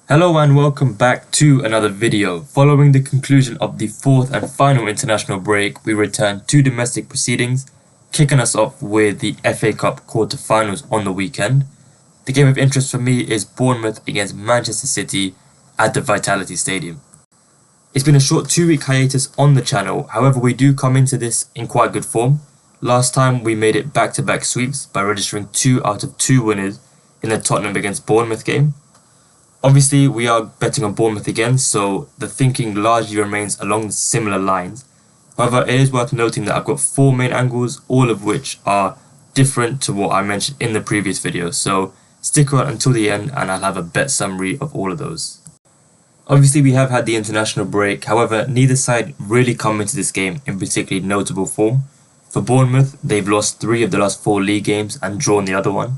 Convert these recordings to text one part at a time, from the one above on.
Hello and welcome back to another video. Following the conclusion of the fourth and final international break, we return to domestic proceedings, kicking us off with the FA Cup quarter-finals on the weekend. The game of interest for me is Bournemouth against Manchester City at the Vitality Stadium. It's been a short 2-week hiatus on the channel, however we do come into this in quite good form. Last time we made it back-to-back sweeps by registering 2 out of 2 winners in the Tottenham against Bournemouth game. Obviously, we are betting on Bournemouth again, so the thinking largely remains along similar lines. However, it is worth noting that I've got 4 main angles, all of which are different to what I mentioned in the previous video. So stick around until the end and I'll have a bet summary of all of those. Obviously, we have had the international break, however, neither side really come into this game in particularly notable form. For Bournemouth, they've lost 3 of the last 4 league games and drawn the other one.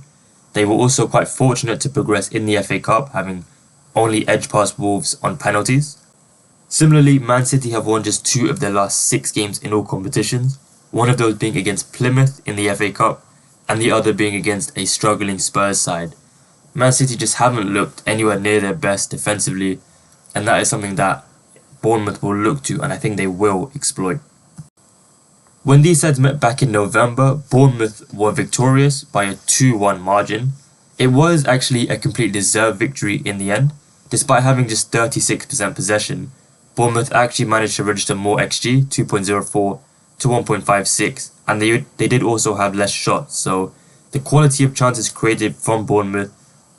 They were also quite fortunate to progress in the FA Cup, having only edged past Wolves on penalties. Similarly, Man City have won just 2 of their last 6 games in all competitions, one of those being against Plymouth in the FA Cup, and the other being against a struggling Spurs side. Man City just haven't looked anywhere near their best defensively, and that is something that Bournemouth will look to, and I think they will exploit. When these sides met back in November, Bournemouth were victorious by a 2-1 margin. It was actually a completely deserved victory in the end. Despite having just 36% possession, Bournemouth actually managed to register more XG, 2.04 to 1.56, and they did also have less shots, so the quality of chances created from Bournemouth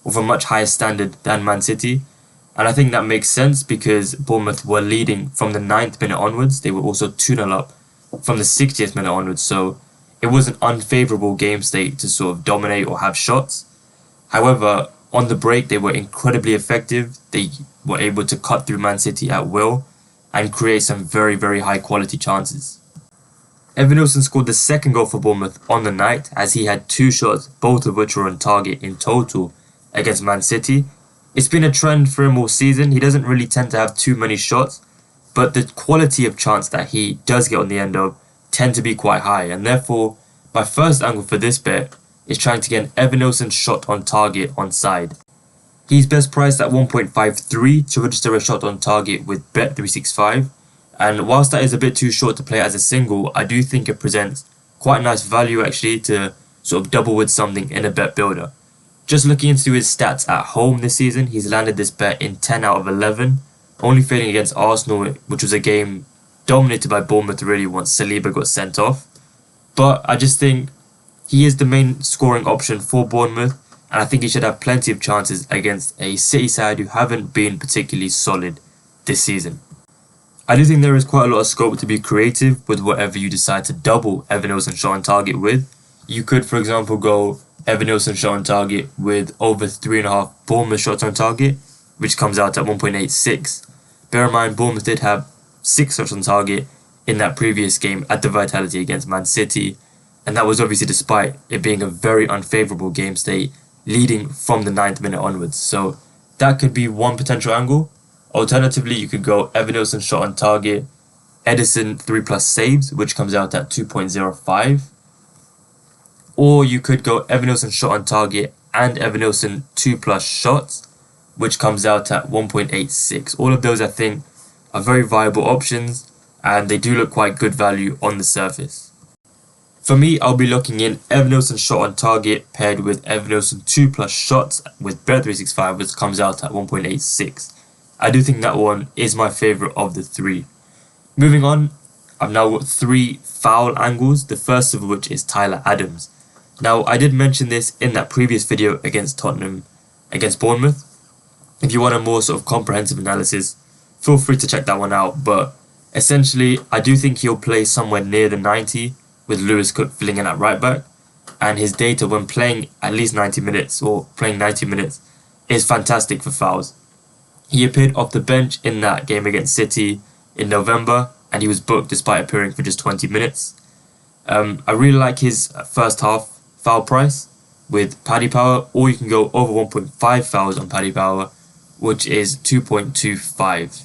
were of a much higher standard than Man City, and I think that makes sense because Bournemouth were leading from the 9th minute onwards. They were also 2-0 up from the 60th minute onwards, so it was an unfavourable game state to sort of dominate or have shots. However, on the break, they were incredibly effective. They were able to cut through Man City at will and create some very, very high quality chances. Evanilson scored the second goal for Bournemouth on the night as he had 2 shots, both of which were on target in total against Man City. It's been a trend for him all season. He doesn't really tend to have too many shots, but the quality of chance that he does get on the end of tend to be quite high, and therefore my first angle for this bet is trying to get an Evanilson shot on target on side. He's best priced at 1.53 to register a shot on target with Bet365, and whilst that is a bit too short to play as a single, I do think it presents quite nice value actually to sort of double with something in a bet builder. Just looking into his stats at home this season, he's landed this bet in 10 out of 11, only failing against Arsenal, which was a game dominated by Bournemouth really once Saliba got sent off. But I just think he is the main scoring option for Bournemouth, and I think he should have plenty of chances against a City side who haven't been particularly solid this season. I do think there is quite a lot of scope to be creative with whatever you decide to double Evanilson shot on target with. You could, for example, go Evanilson shot on target with over 3.5 Bournemouth shots on target, which comes out at 1.86. Bear in mind, Bournemouth did have 6 shots on target in that previous game at the Vitality against Man City, and that was obviously despite it being a very unfavourable game state leading from the 9th minute onwards. So that could be one potential angle. Alternatively, you could go Evanilson shot on target, Edison 3+ saves, which comes out at 2.05. Or you could go Evanilson shot on target and Evanilson 2+ shots, which comes out at 1.86. All of those, I think, are very viable options, and they do look quite good value on the surface. For me, I'll be looking in Evanilson shot on target paired with Evanilson 2+ shots with Bet365, which comes out at 1.86. I do think that one is my favourite of the 3. Moving on, I've now got 3 foul angles, the first of which is Tyler Adams. Now, I did mention this in that previous video against Tottenham against Bournemouth. If you want a more sort of comprehensive analysis, feel free to check that one out, but essentially, I do think he'll play somewhere near the 90, with Lewis Cook filling in at right back, and his data when playing at least 90 minutes or playing 90 minutes is fantastic for fouls. He appeared off the bench in that game against City in November, and he was booked despite appearing for just 20 minutes. I really like his first half foul price with Paddy Power, or you can go over 1.5 fouls on Paddy Power, which is 2.25.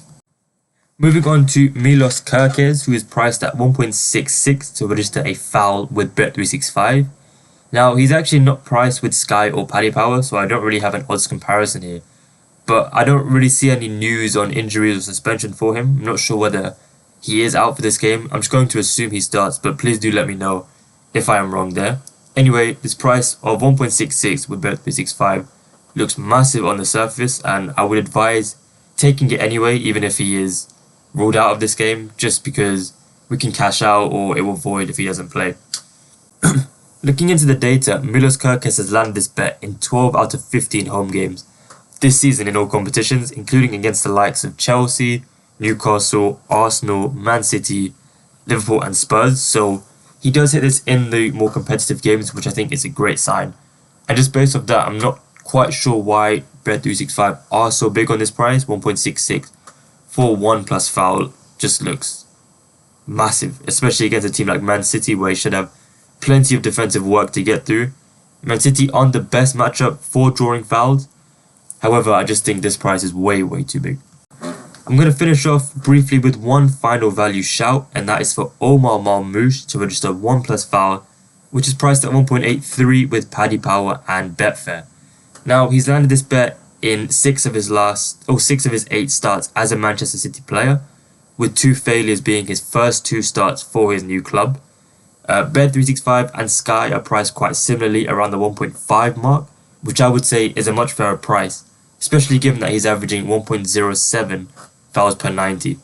Moving on to Milos Kerkez, who is priced at 1.66 to register a foul with Bet365. Now, he's actually not priced with Sky or Paddy Power, so I don't really have an odds comparison here. but I don't really see any news on injuries or suspension for him. I'm not sure whether he is out for this game. I'm just going to assume he starts, but please do let me know if I am wrong there. Anyway, this price of 1.66 with Bet365 looks massive on the surface, and I would advise taking it anyway, even if he is ruled out of this game, just because we can cash out or it will void if he doesn't play. Looking into the data, Milos Kerkez has landed this bet in 12 out of 15 home games this season in all competitions, including against the likes of Chelsea, Newcastle, Arsenal, Man City, Liverpool and Spurs. So he does hit this in the more competitive games, which I think is a great sign. And just based off that, I'm not quite sure why Bet365 are so big on this price. 1.66 for 1 plus foul just looks massive, especially against a team like Man City, where he should have plenty of defensive work to get through. Man City aren't the best matchup for drawing fouls. However, I just think this price is way too big. I'm going to finish off briefly with one final value shout, and that is for Omar Marmoush to register 1 plus foul, which is priced at 1.83 with Paddy Power and Betfair. Now, he's landed this bet in 6 of his 8 starts as a Manchester City player, with 2 failures being his first 2 starts for his new club. Bet365 and Sky are priced quite similarly around the 1.5 mark, which I would say is a much fairer price, especially given that he's averaging 1.07 fouls per 90.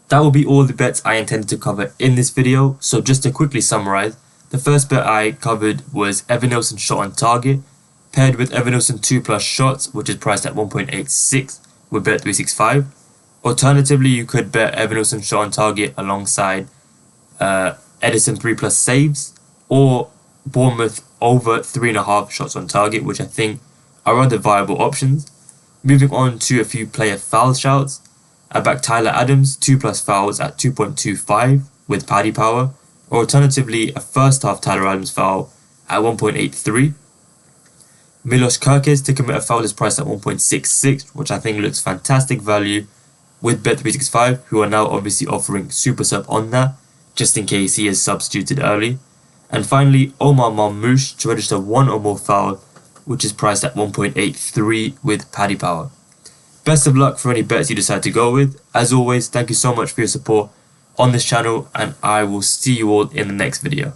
That will be all the bets I intended to cover in this video, so just to quickly summarize, the first bet I covered was Evanilson shot on target, paired with Evanilson 2 plus shots, which is priced at 1.86 with Bet365. Alternatively, you could bet Evanilson shot on target alongside Edison 3 plus saves, or Bournemouth over 3.5 shots on target, which I think are other viable options. Moving on to a few player foul shouts, I back Tyler Adams 2 plus fouls at 2.25 with Paddy Power, or alternatively a first half Tyler Adams foul at 1.83. Milos Kerkez to commit a foul is priced at 1.66, which I think looks fantastic value with Bet365, who are now obviously offering super sub on that, just in case he is substituted early. And finally, Omar Marmoush to register 1 or more foul, which is priced at 1.83 with Paddy Power. Best of luck for any bets you decide to go with. As always, thank you so much for your support on this channel, and I will see you all in the next video.